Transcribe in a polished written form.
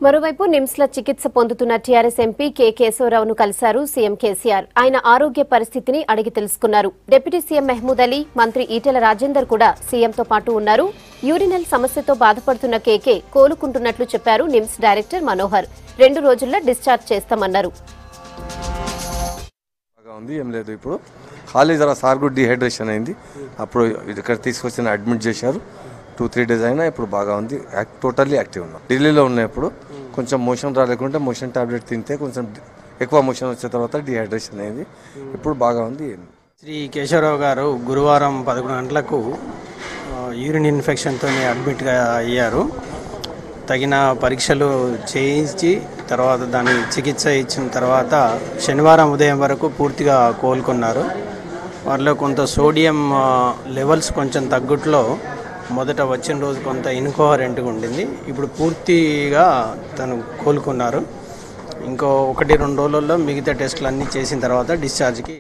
మరోవైపు నిమ్స్ల చికిత్స పొందుతున్న టీఆర్ఎస్ ఎంపీ కె కేశవరావును కలిశారు సీఎం కేసీఆర్. ఆయన ఆరోగ్య పరిస్థితిని అడిగి తెలుసుకున్నారు. డిప్యూటీ సీఎం మహమూద్ అలీ, మంత్రి ఈటెల రాజేందర్ కూడా సీఎంతో పాటు ఉన్నారు. యూరినల్ సమస్యతో బాధపడుతున్న కేకే కోలుకుంటున్నట్లు చెప్పారు నిమ్స్ డైరెక్టర్ మనోహర్. 2 రోజుల్లో డిశ్చార్జ్ చేస్తామన్నారు. ఇప్పుడు ఖాళీ జర సార్కు డిహైడ్రేషన్ అయింది. అప్పుడు ఇక్కడ తీసుకొచ్చిన అడ్మిట్ చేశారు. 2-3 డేస్ అయినా ఇప్పుడు బాగా ఉంది. టోటల్లీ యాక్టివ్ ఉన్నాం. ఢిల్లీలో ఉన్నప్పుడు కొంచెం మోషన్ రాలేకుంటే మోషన్ టాబ్లెట్ తింటే కొంచెం ఎక్కువ మోషన్ వచ్చిన తర్వాత డిహైడ్రేషన్ అయింది. ఇప్పుడు బాగా ఉంది. శ్రీ కేశవరావు గారు గురువారం 11 గంటలకు యూరిన్ ఇన్ఫెక్షన్తో అడ్మిట్గా అయ్యారు. తగిన పరీక్షలు చేయించి తర్వాత దాని చికిత్స ఇచ్చిన తర్వాత శనివారం ఉదయం వరకు పూర్తిగా కోలుకున్నారు. వారిలో కొంత సోడియం లెవెల్స్ కొంచెం తగ్గుట్లో మొదట వచ్చిన రోజు కొంత ఇన్కోహరెంట్గా ఉండింది. ఇప్పుడు పూర్తిగా తను కోలుకున్నారు. ఇంకో 1-2 రోజుల్లో మిగతా టెస్టులు అన్నీ చేసిన తర్వాత డిశ్చార్జ్కి